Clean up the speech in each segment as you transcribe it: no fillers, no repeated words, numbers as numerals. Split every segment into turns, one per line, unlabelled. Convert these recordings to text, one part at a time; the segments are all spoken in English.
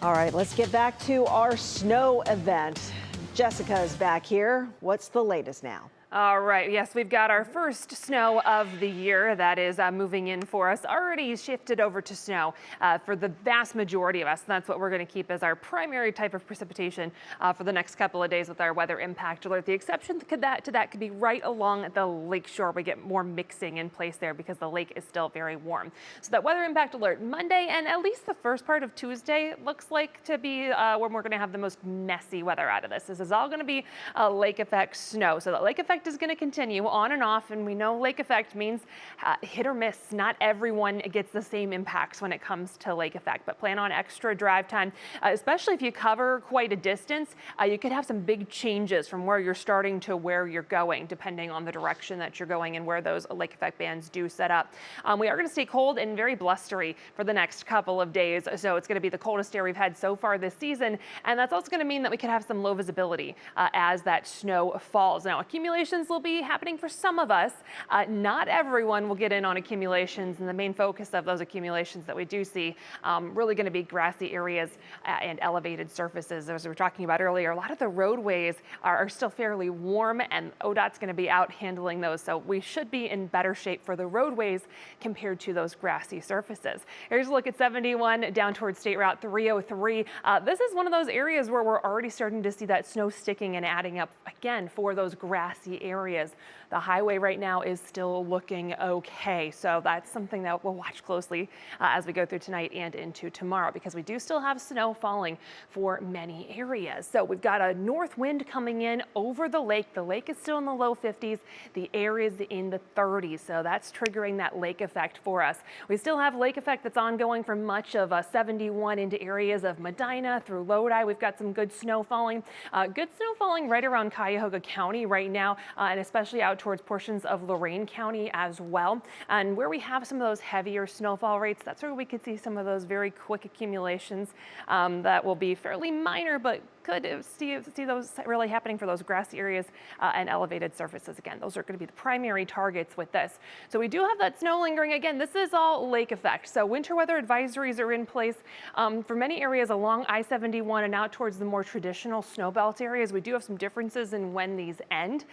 All right, let's get back to our snow event. Jessica's back here. What's the latest now?
All right, yes, we've got our first snow of the year that is moving in for us. Already shifted over to snow for the vast majority of us. That's what we're going to keep as our primary type of precipitation for the next couple of days with our weather impact alert. The exception to that could be right along the lake shore. We get more mixing in place there because the lake is still very warm. So that weather impact alert Monday and at least the first part of Tuesday looks like to be when we're going to have the most messy weather out of this. This is all going to be lake effect snow. So the lake effect is going to continue on and off, and we know lake effect means hit or miss. Not everyone gets the same impacts when it comes to lake effect, but plan on extra drive time, especially if you cover quite a distance. You could have some big changes from where you're starting to where you're going, depending on the direction that you're going and where those lake effect bands do set up. We are going to stay cold and very blustery for the next couple of days, so it's going to be the coldest air we've had so far this season, and that's also going to mean that we could have some low visibility as that snow falls. Now, accumulations will be happening for some of us. Not everyone will get in on accumulations, and the main focus of those accumulations that we do see really going to be grassy areas and elevated surfaces. As we were talking about earlier, a lot of the roadways are still fairly warm, and ODOT's going to be out handling those, so we should be in better shape for the roadways compared to those grassy surfaces. Here's a look at 71 down towards State Route 303. This is one of those areas where we're already starting to see that snow sticking and adding up again for those grassy areas. The highway right now is still looking okay, so that's something that we'll watch closely as we go through tonight and into tomorrow, because we do still have snow falling for many areas. So we've got a north wind coming in over the lake. The lake is still in the low 50s. The air is in the 30s, so that's triggering that lake effect for us. We still have lake effect that's ongoing for much of 71 into areas of Medina through Lodi. We've got some good snow falling. Good snow falling right around Cuyahoga County right now, and especially out towards portions of Lorain County as well. And where we have some of those heavier snowfall rates, that's where we could see some of those very quick accumulations that will be fairly minor, but could see those really happening for those grassy areas and elevated surfaces. Again, those are going to be the primary targets with this. So we do have that snow lingering. Again, this is all lake effect. So winter weather advisories are in place for many areas along I-71 and out towards the more traditional snow belt areas. We do have some differences in when these end,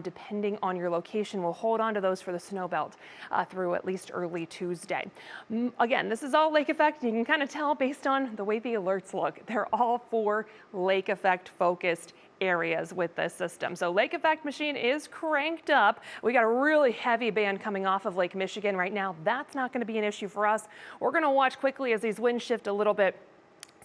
depending on your location. We'll hold on to those for the snow belt through at least early Tuesday. Again, this is all lake effect. You can kind of tell based on the way the alerts look. They're all for lake effect focused areas with this system. So lake effect machine is cranked up. We got a really heavy band coming off of Lake Michigan right now. That's not going to be an issue for us. We're going to watch quickly as these winds shift a little bit,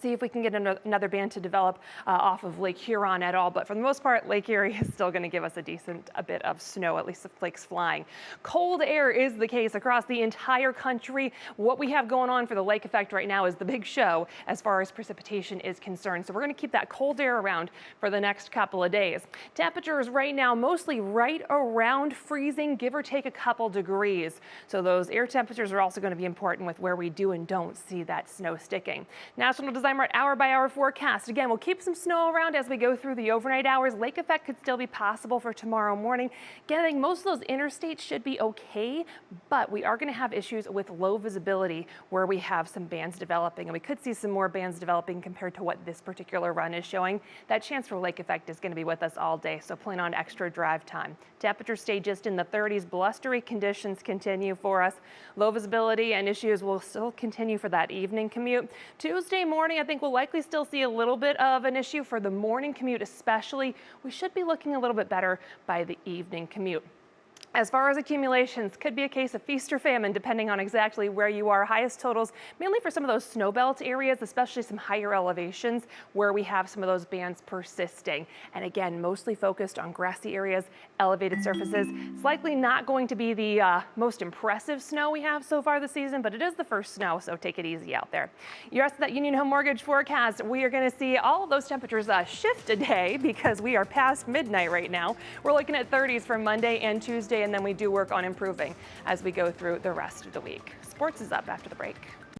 see if we can get another band to develop off of Lake Huron at all. But for the most part, Lake Erie is still going to give us a bit of snow, at least the flakes flying. Cold air is the case across the entire country. What we have going on for the lake effect right now is the big show as far as precipitation is concerned. So we're going to keep that cold air around for the next couple of days. Temperatures right now mostly right around freezing, give or take a couple degrees. So those air temperatures are also going to be important with where we do and don't see that snow sticking. National Design hour-by-hour forecast. Again, we'll keep some snow around as we go through the overnight hours. Lake effect could still be possible for tomorrow morning. Again, I think most of those interstates should be okay, but we are going to have issues with low visibility where we have some bands developing, and we could see some more bands developing compared to what this particular run is showing. That chance for lake effect is going to be with us all day, so plan on extra drive time. Temperatures stay just in the 30s. Blustery conditions continue for us. Low visibility and issues will still continue for that evening commute. Tuesday morning, I think we'll likely still see a little bit of an issue for the morning commute especially. We should be looking a little bit better by the evening commute. As far as accumulations, could be a case of feast or famine depending on exactly where you are. Highest totals mainly for some of those snow belt areas, especially some higher elevations where we have some of those bands persisting. And again, mostly focused on grassy areas, elevated surfaces. It's likely not going to be the most impressive snow we have so far this season, but it is the first snow, so take it easy out there. You rest of that Union Home Mortgage forecast, we are going to see all of those temperatures shift today because we are past midnight right now. We're looking at 30s for Monday and Tuesday, and then we do work on improving as we go through the rest of the week. Sports is up after the break.